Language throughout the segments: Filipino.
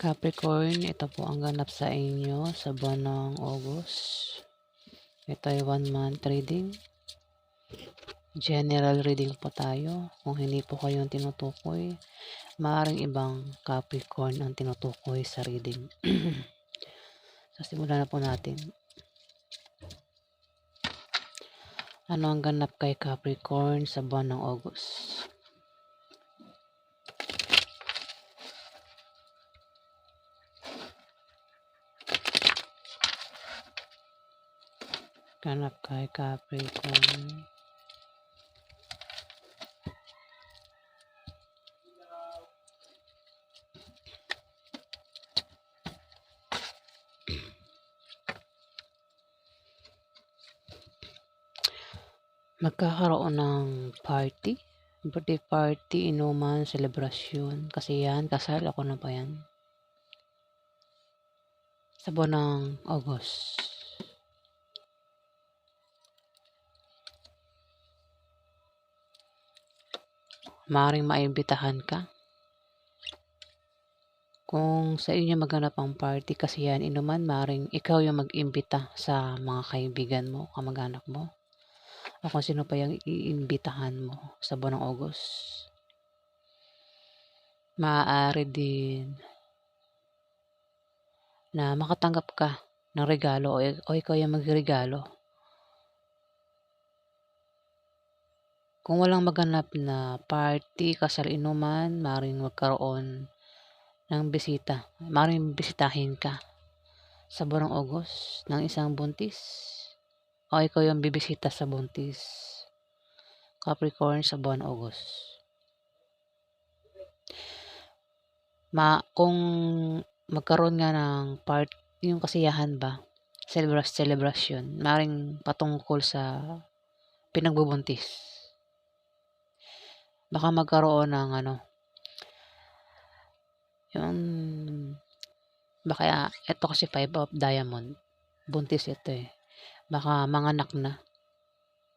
Capricorn, ito po ang ganap sa inyo sa buwan ng August. Ito ay 1 month reading. General reading po tayo. Kung hindi po kayong tinutukoy, maaaring ibang Capricorn ang tinutukoy sa reading. So, simulan na po natin. Ano ang ganap kay Capricorn sa buwan ng August? Ganap kay Capricorn. Magkakaroon ng party. Birthday party, inuman, selebrasyon. Kasi yan, kasal, ako na pa yan. Sa buwan ng August. Maaaring maimbitahan ka. Kung sa inyo maganap ang party kasi yan, inuman, maaaring ikaw yung mag-imbita sa mga kaibigan mo, kamag-anak mo. O kung sino pa yung iimbitahan mo sa buwan ng August. Maaari din na makatanggap ka ng regalo o ikaw yung magregalo. Kung walang maganap na party, kasal, inuman, maaaring magkaroon ng bisita. Maaaring bisitahin ka sa buwan ng August ng isang buntis. O ikaw yung bibisita sa buntis. Capricorn sa buwan ng August. Kung magkaroon nga ng yung kasiyahan ba, celebration, maaaring patungkol sa pinagbubuntis. Baka magkaroon ng baka ito kasi 5 of diamond. Buntis ito eh. Baka manganak na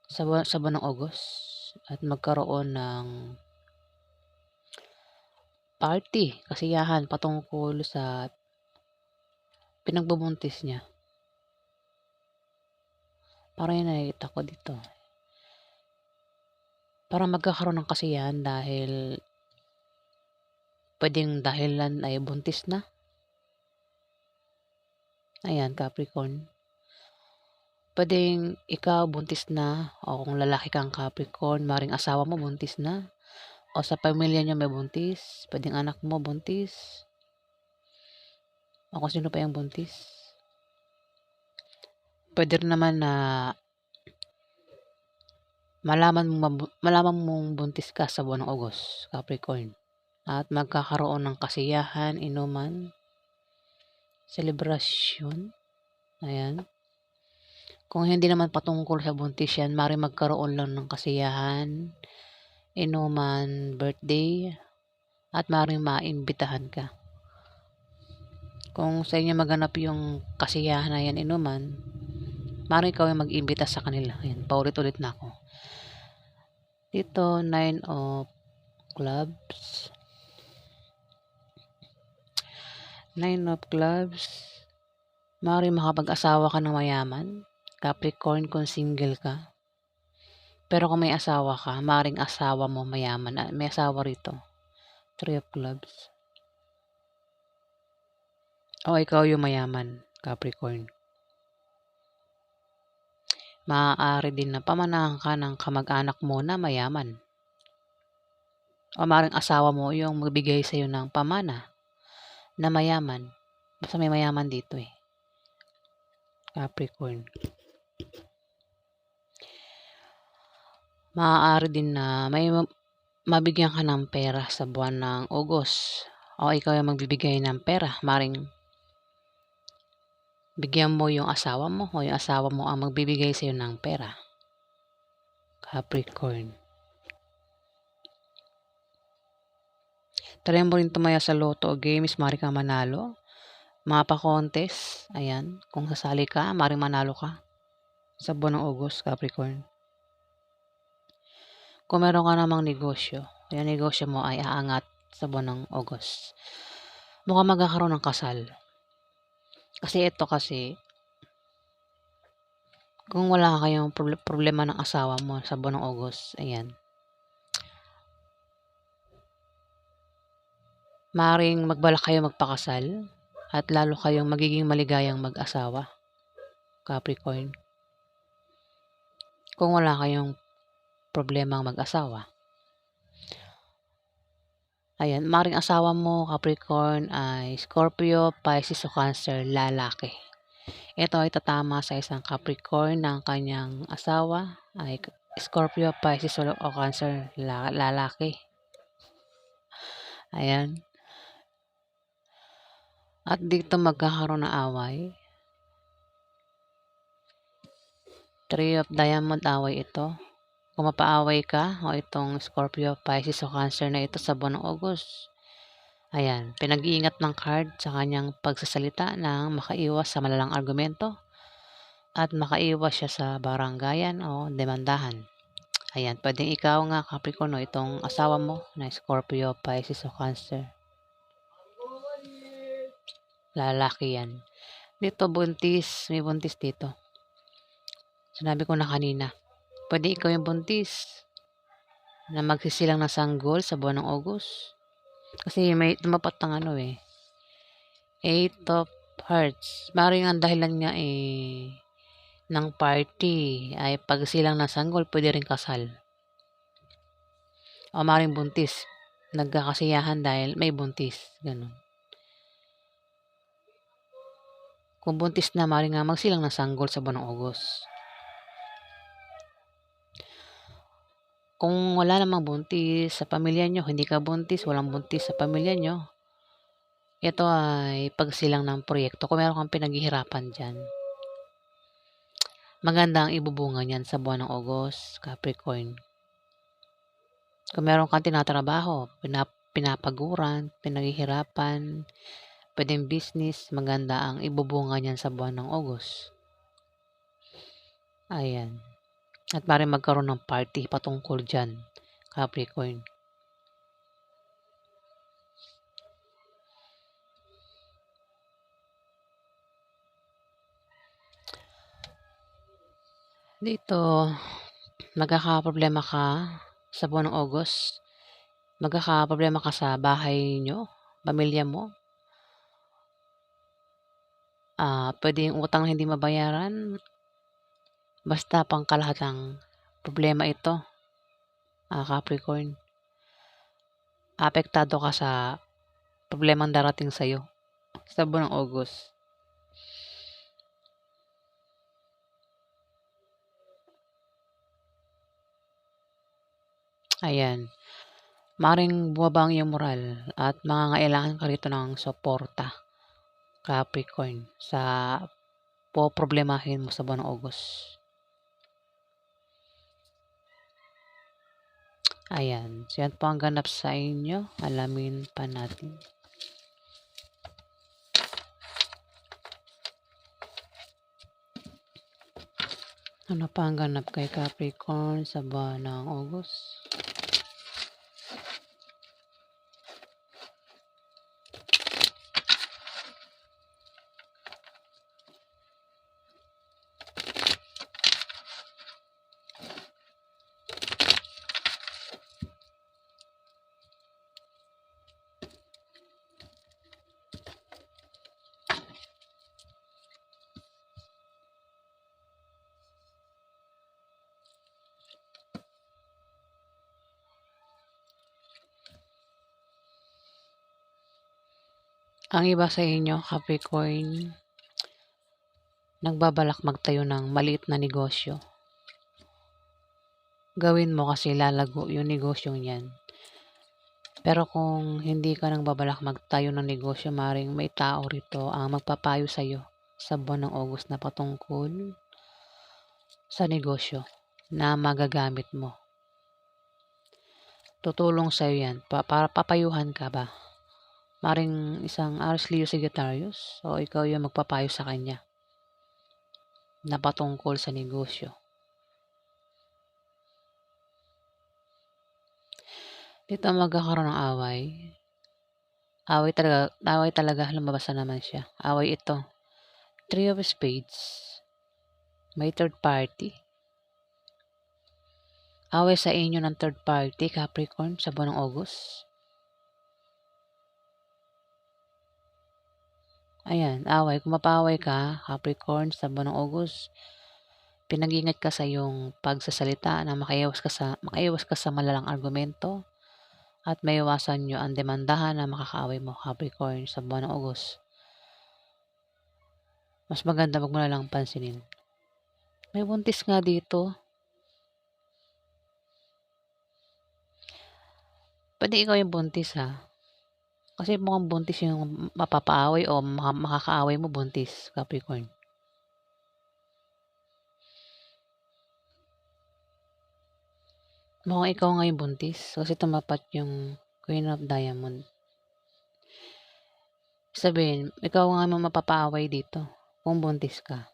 sa buwan ng August at magkaroon ng party, kasiyahan patungkol sa pinagbubuntis niya. Para yun nakikita ko dito. Para magkakaroon ng kasiyahan dahil pwedeng dahilan ay buntis na. Ayan, Capricorn. Pwedeng ikaw buntis na o kung lalaki kang Capricorn, maring asawa mo buntis na o sa pamilya niyo may buntis, pwedeng anak mo buntis o kung sino pa yung buntis. Pwede rin naman na malaman mong buntis ka sa buwan ng August, Capricorn. At magkakaroon ng kasiyahan, inuman, selebrasyon. Ayan. Kung hindi naman patungkol sa buntis yan, maaaring magkaroon lang ng kasiyahan, inuman, birthday, at maaaring maimbitahan ka. Kung sa inyo maganap yung kasiyahan na yan, inuman, maaaring ikaw yung mag-imbita sa kanila. Ayan, paulit-ulit na ako. Dito, 9 of Clubs. 9 of Clubs. Maaaring makapag-asawa ka ng mayaman. Capricorn kung single ka. Pero kung may asawa ka, maaaring asawa mo mayaman. May asawa rito. 3 of Clubs. O ikaw yung mayaman, Capricorn. Maaari din na pamanahan ka ng kamag-anak mo na mayaman. O maaaring asawa mo yung magbigay sa'yo ng pamana na mayaman. Basta may mayaman dito eh. Capricorn. Maaari din na may mabigyan ka ng pera sa buwan ng August. O ikaw yung magbibigay ng pera. Maaaring bigyan mo yung asawa mo o yung asawa mo ang magbibigay sa'yo ng pera. Capricorn. Try mo rin tumaya sa loto o games, maaari kang manalo. Mga pa-contest, ayan. Kung sasali ka, maaari manalo ka sa buwan ng August, Capricorn. Kung meron ka namang negosyo, yung negosyo mo ay aangat sa buwan ng August. mukhang magkakaroon ng kasal. Kasi kung wala kayong problema ng asawa mo sa buwan ng August, ayan. Maaaring magbalak kayo magpakasal at lalo kayong magiging maligayang mag-asawa, Capricorn. Kung wala kayong problemang mag-asawa. Ayan, maaaring asawa mo, Capricorn, ay Scorpio, Pisces o Cancer, lalaki. Ito ay tatama sa isang Capricorn ng kanyang asawa ay Scorpio, Pisces o Cancer, lalaki. Ayan. At dito magkakaroon ng away. 3 of Diamond, away ito. Kung mapaaway ka o itong Scorpio, Pisces o Cancer na ito sa buwan ng August. Ayan, pinag-iingat ng card sa kanyang pagsasalita na makaiwas sa malalang argumento at makaiwas siya sa baranggayan o demandahan. Ayan, pwedeng ikaw nga Capricorn o itong asawa mo na Scorpio, Pisces o Cancer. Lalaki yan. Dito buntis, may buntis dito. Sinabi ko na kanina, pwede ikaw yung buntis na magsisilang na sanggol sa buwan ng August. Kasi may tumapat ng 8 of Hearts. Maring ang dahilan nga ng party ay pagsilang na sanggol, pwede rin kasal. O maring buntis. Nagkakasiyahan dahil may buntis. Ganun. Kung buntis na, maring nga magsilang na sanggol sa buwan ng August. Kung wala namang buntis sa pamilya nyo, hindi ka buntis, walang buntis sa pamilya nyo, ito ay pagsilang ng proyekto. Kung meron kang pinaghihirapan dyan, maganda ang ibubunga niyan sa buwan ng August, Capricorn. Kung meron kang tinatrabaho, pinapaguran, pinaghihirapan, pwedeng business, maganda ang ibubunga niyan sa buwan ng August. Ayan. At maaaring magkaroon ng party patungkol dyan, Capricorn. Dito, magkakaproblema ka sa buwan ng August. Magkakaproblema ka sa bahay nyo, pamilya mo. Pwede yung utang na hindi mabayaran. Basta pangkalahatang problema ito, Capricorn. Apektado ka sa problemang darating sa'yo sa buwan ng August. Ayan. Maring bumaba ang iyong moral at mangangailangan ka rito ng suporta, Capricorn, sa poproblemahin mo sa buwan ng August. Ayan. So, yan po ang ganap sa inyo. Alamin pa natin. Ano pa ang ganap kay Capricorn sa buwan ng August? Ang iba sa inyo, Capricorn, nagbabalak magtayo ng maliit na negosyo. Gawin mo kasi lalago yung negosyong yan. Pero kung hindi ka nagbabalak magtayo ng negosyo, maring may tao rito ang magpapayo sa'yo sa buwan ng August na patungkol sa negosyo na magagamit mo. Tutulong sa'yo yan. Para papayuhan ka ba? Maring isang Aries Leo Sagittarius o ikaw yung magpapayo sa kanya na patungkol sa negosyo. Dito magkakaroon ng away. Away talaga, lumabas na naman siya. Away ito. Three of Spades. May third party. Away sa inyo ng third party, Capricorn, sa buwan ng August. Ayan, away. Kung mapaway ka, Capricorn, sa buwan ng August, pinag-ingat ka sa iyong pagsasalita na makaiwas ka sa malalang argumento at maiwasan nyo ang demandahan na makakaaway mo, Capricorn, sa buwan ng August. Mas maganda wag mo na lang pansinin. May buntis nga dito. Pwede ikaw yung buntis ha. Kasi mukhang buntis yung mapapaaway o makakaaway mo buntis, Capricorn. Mukhang ikaw nga yung buntis kasi tumapat yung Queen of Diamond. Sabihin, ikaw nga yung mapapaaway dito kung buntis ka.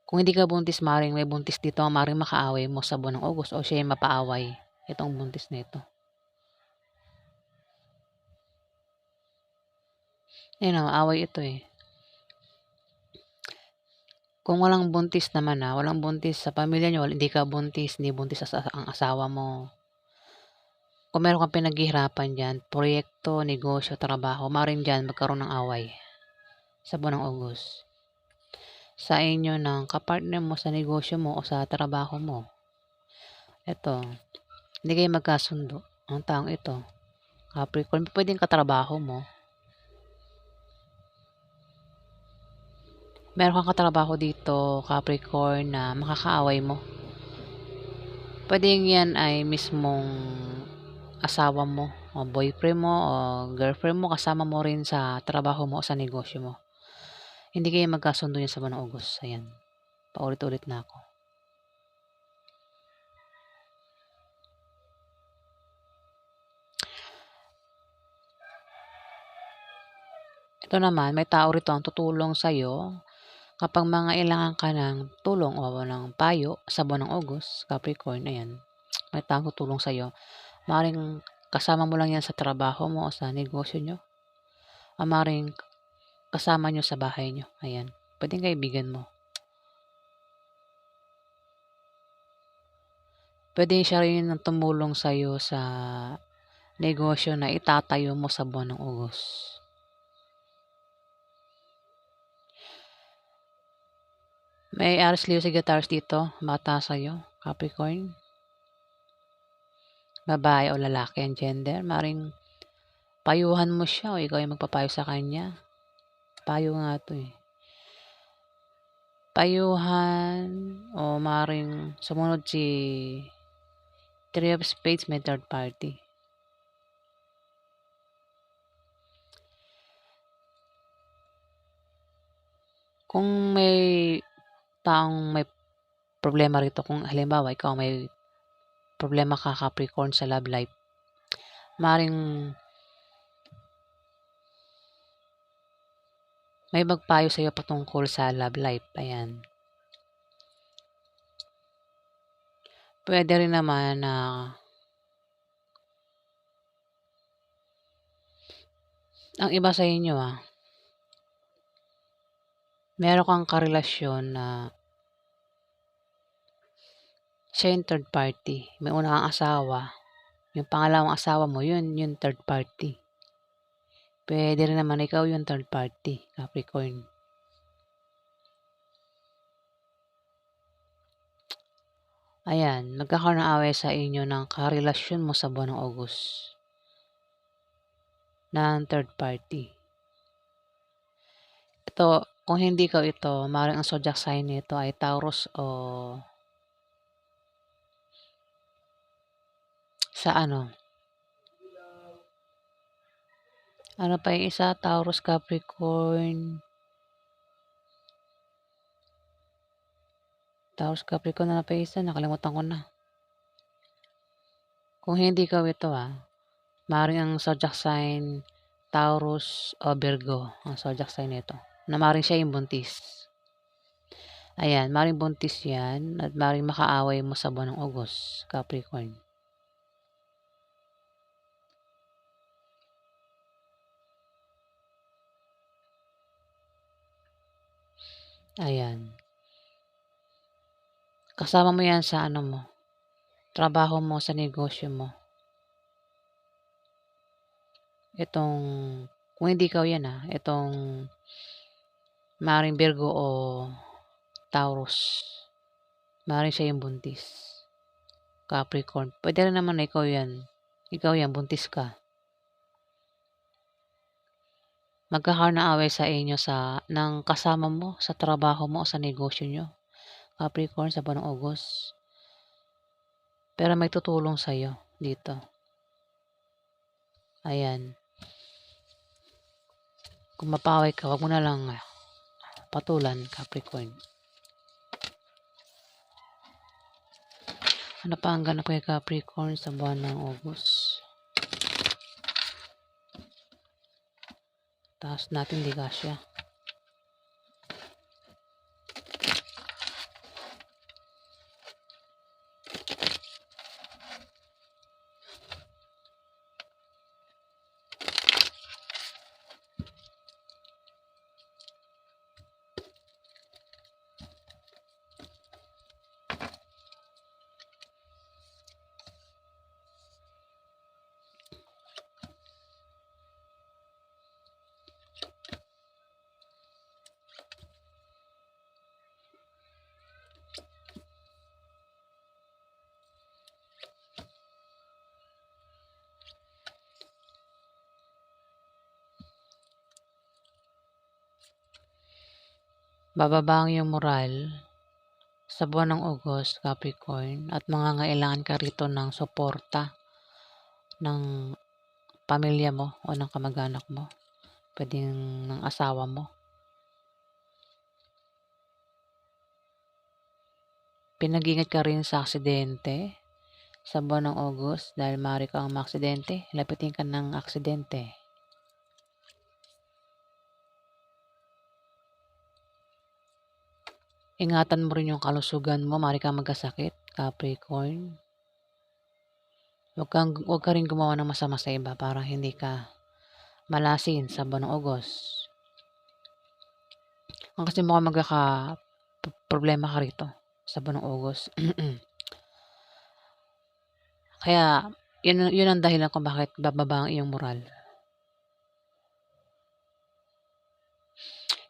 Kung hindi ka buntis, maring may buntis dito, maring makaaway mo sa buwan ng August o siya yung mapaaway. Itong buntis na ito. Ayun o, away ito eh. Kung walang buntis naman walang buntis sa pamilya nyo, hindi ka buntis, hindi buntis ang asawa mo. Kung meron kang pinaghihirapan dyan, proyekto, negosyo, trabaho, maring dyan magkaroon ng away sa buwan ng August. Sa inyo ng kapartner mo sa negosyo mo o sa trabaho mo. Ito, hindi kayo magkasundo. Ang taong ito, Capricorn, pwedeng katrabaho mo. Meron kang katrabaho dito, Capricorn, na makakaaway mo. Pwedeng yan ay mismong asawa mo, o boyfriend mo, o girlfriend mo, kasama mo rin sa trabaho mo o sa negosyo mo. Hindi kayo magkasundo yan sa buwan ng August. Ayan. Paulit-ulit na ako. Ito naman, may tao rito ang tutulong sa'yo kapag mangailangan ka ng tulong o ng payo sa buwan ng August, Capricorn, ayan. May taong tutulong sa'yo. Maaaring kasama mo lang yan sa trabaho mo o sa negosyo nyo. O maaaring kasama nyo sa bahay nyo. Ayan. Pwedeng kaibigan mo. Pwede siya rin tumulong sa'yo sa negosyo na itatayo mo sa buwan ng August. May Aries, Leo, Sagittarius dito. Bata sa'yo, Capricorn. Babae o lalaki ang gender. Maring payuhan mo siya o ikaw yung magpapayo sa kanya. Payo nga to eh. Payuhan o maring sumunod si Three of Spades, may third party. Kung may taong may problema rito, kung halimbawa ikaw may problema ka, Capricorn, sa love life, maring may magpayo sa iyo patungkol sa love life. Ayan. Pwede rin naman na ang iba sa inyo meron kang karelasyon na siya yung third party. May una kang asawa. Yung pangalawang asawa mo, yun yung third party. Pwede rin naman ikaw yung third party, Capricorn. Ayan, magkakaroon ng away sa inyo ng karelasyon mo sa buwan ng August. Ng third party. Ito, kung hindi ka ito, maaaring ang zodiac sign nito ay Taurus o sa ano pa yung isa, Taurus, Capricorn. Taurus, Capricorn, pa yung isa, nakalimutan ko na. Kung hindi ka ito maaaring ang zodiac sign Taurus o Virgo, ang zodiac sign nito. Na maaaring siya yung buntis. Ayan, maaaring buntis yan at maaaring makaaway mo sa buwan ng August, Capricorn. Ayan. Kasama mo yan sa ano mo, trabaho mo, sa negosyo mo. Itong, kung hindi ikaw yan itong maaaring Virgo o Taurus. Maaaring siya yung buntis. Capricorn. Pwede rin naman na ikaw yan. Ikaw yan, buntis ka. Magkakaroon ng away sa inyo ng kasama mo, sa trabaho mo o sa negosyo nyo. Capricorn sa buwan ng August. Pero may tutulong sa'yo dito. Ayan. Kung mapaway ka, wag mo na lang patulan, Capricorn. Ano pa ang ganap kay Capricorn sa buwan ng August? Taas natin di kasya. Bababa ang iyong moral sa buwan ng August, Capricorn, at mangangailangan ka rito ng suporta ng pamilya mo o ng kamag-anak mo. Pwedeng ng asawa mo. Pinag-ingat ka rin sa aksidente sa buwan ng August dahil maaari kang maaksidente. Lapitin ka ng aksidente. Ingatan mo rin yung kalusugan mo. Maaari kang magkasakit, Capricorn. Huwag ka rin gumawa ng masama sa iba para hindi ka malasin sa buwan ng August. Kasi mukhang problema ka rito sa buwan ng August. Kaya, yun ang dahilan kung bakit bababa ang iyong moral.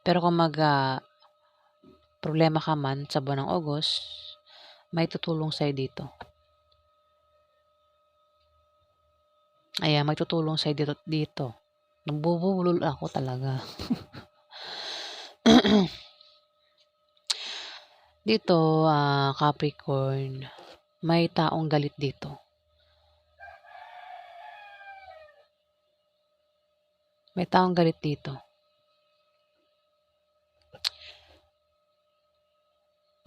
Pero kung problema ka man sa buwan ng August, may tutulong sa'yo dito. Ayan, may tutulong sa'yo dito. Nabubulol ako talaga. Dito, Capricorn, may taong galit dito. May taong galit dito.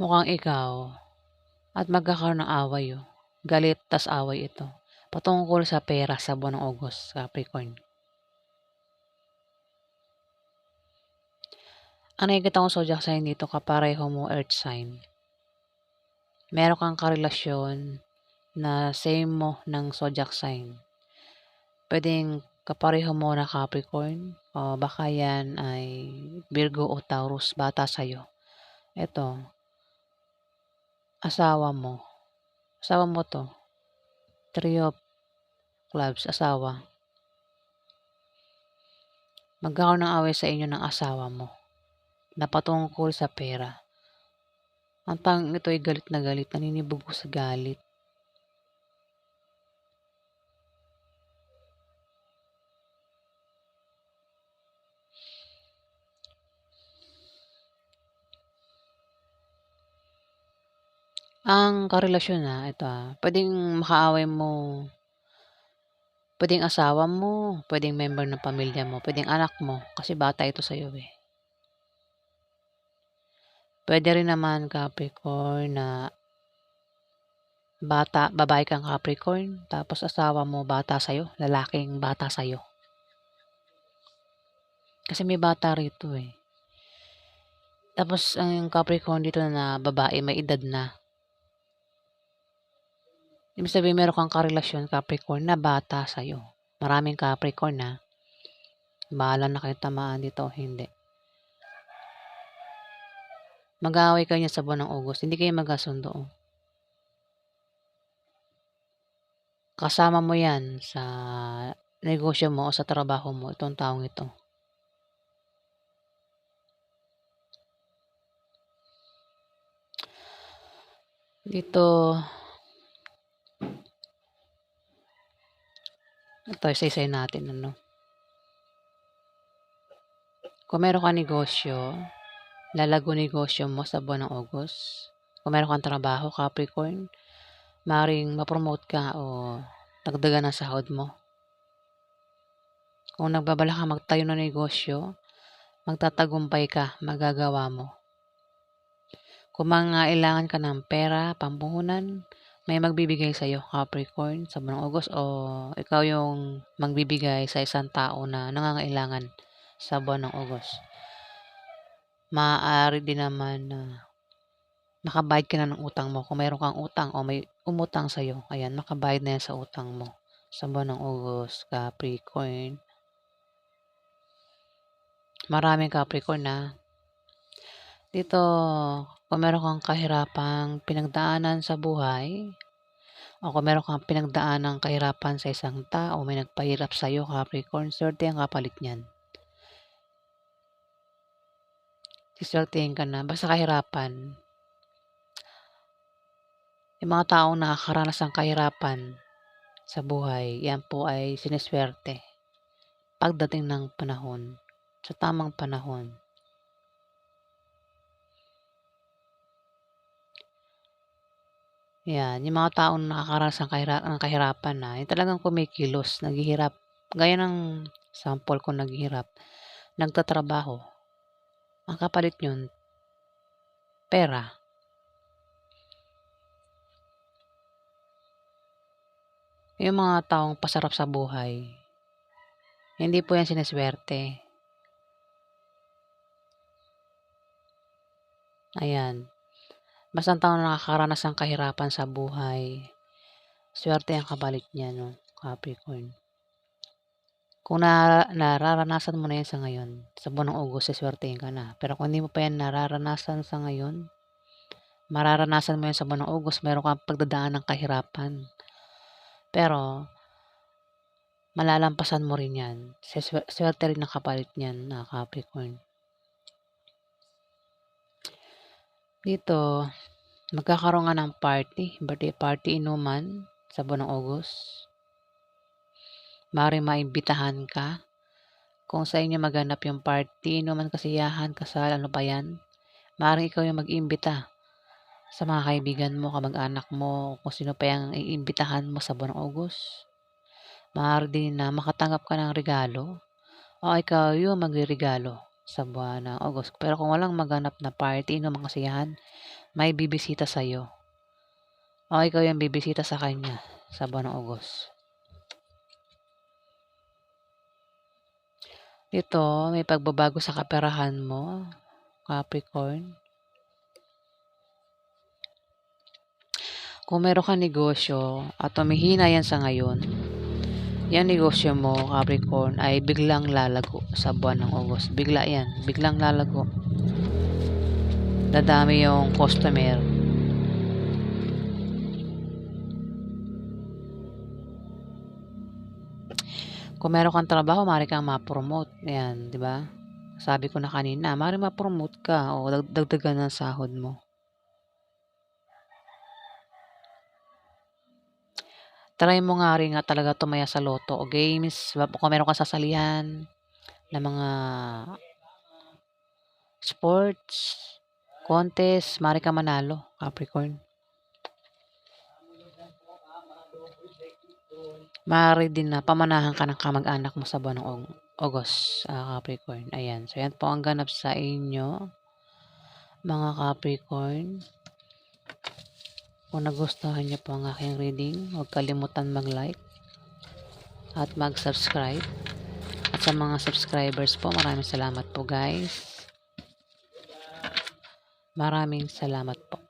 Mukhang ikaw at magkakaroon ng away. Galit tas away ito. Patungkol sa pera sa buwan ng August, Capricorn. Ang nakikita kong zodiac sign dito, kapareho mo earth sign. Meron kang karelasyon na same mo ng zodiac sign. Pwedeng kapareho mo na Capricorn o baka yan ay Virgo o Taurus, bata sa'yo. Ito, asawa mo. Asawa mo to. Three of Clubs, asawa. Magkakaroon ng away sa inyo ng asawa mo na patungkol sa pera. Ang tang ito ay galit na galit, naninibog sa galit. Ang karelasyon ito pwedeng makaaway mo, pwedeng asawa mo, pwedeng member ng pamilya mo, pwedeng anak mo, kasi bata ito sa'yo Pwede rin naman Capricorn na babae kang Capricorn, tapos asawa mo bata sa'yo, lalaking bata sa'yo. Kasi may bata rito Tapos ang Capricorn dito na babae may edad na. Ibig sabihin meron kang karelasyon Capricorn na bata sa'yo. Maraming Capricorn Bahala na kayo tamaan dito o hindi. Mag-aaway kayo niyan sa buwan ng August, hindi kayo magkasundo. Kasama mo yan sa negosyo mo o sa trabaho mo, itong taong ito. Dito, ito isa-isahin natin ano. Kung meron kang negosyo, lalago negosyo mo sa buwan ng August. Kung meron kang trabaho, Capricorn, maaaring ma-promote ka o dagdagan ang sahod mo. Kung nagbabalak kang magtayo ng negosyo, magtatagumpay ka, magagawa mo. Kung mangangailangan ka ng pera, pampuhunan, may magbibigay sa'yo, Capricorn, sa buwan ng August, o ikaw yung magbibigay sa isang tao na nangangailangan sa buwan ng August. Maaari din naman na nakabayad ka na ng utang mo. Kung mayroon kang utang o may umutang sa'yo, ayan, makabayad na yan sa utang mo sa buwan ng August, Capricorn. Maraming Capricorn na. Dito, kung meron kang kahirapang pinagdaanan sa buhay, o kung meron kang pinagdaanang kahirapan sa isang tao, may nagpahirap sa'yo, Capricorn, swerte ang kapalit niyan. Siswertehin ka na, basta kahirapan. Yung mga taong nakakaranas ng kahirapan sa buhay, yan po ay siniswerte. Pagdating ng panahon, sa tamang panahon. Yan, yung mga taong nakakaranas ng kahirapan na, yung talagang kumikilos, naghihirap. Gaya ng sample ko naghihirap, nagtatrabaho. Ang kapalit yun, pera. Yung mga taong pasarap sa buhay, hindi po yan siniswerte. Ayan. Basta ang taong nakakaranas ng kahirapan sa buhay, swerte ang kapalit niya, no, Capricorn. Kung nararanasan mo na yan sa ngayon, sa buwan ng August, siswertehin ka na. Pero kung hindi mo pa yan nararanasan sa ngayon, mararanasan mo yan sa buwan ng August, meron kang pagdadaan ng kahirapan. Pero, malalampasan mo rin yan. Swerte rin ang kapalit niyan, na Capricorn. Dito, magkakaroon nga ng birthday party inuman sa buwan ng August. Maaaring maimbitahan ka. Kung sa inyo maganap yung party, inuman, kasiyahan, kasal, ano pa yan, maaaring ikaw yung mag-imbita sa mga kaibigan mo, kamag-anak mo, kung sino pa yung iimbitahan mo sa buwan ng August. Maaari din na makatanggap ka ng regalo o ikaw yung magre-regalo sa buwan ng August. Pero kung walang maganap na party, inuman, kasiyahan, may bibisita sa'yo. O ikaw yung bibisita sa kanya sa buwan ng August. Dito, may pagbabago sa kaperahan mo, Capricorn. Kung meron kang negosyo at humihina yan sa ngayon, yung negosyo mo, Capricorn, ay biglang lalago sa buwan ng August. Bigla yan, biglang lalago. Dadami yung customer. Kung meron kang trabaho, maaari kang ma-promote. Ayan, di ba? Sabi ko na kanina, maaari ma-promote ka o dagdagan ng sahod mo. Try mo nga rin nga talaga tumaya sa loto o games. Kung meron kang sasalihan na mga sports, contest, maaari kang manalo, Capricorn. Maaari din na pamanahan ka ng kamag-anak mo sa buwan ng August, Capricorn. Ayan. So, yan po ang ganap sa inyo, mga Capricorn. Kung nagustuhan niyo po ang aking reading, huwag kalimutan mag-like at mag-subscribe. At sa mga subscribers po, maraming salamat po, guys. Maraming salamat po.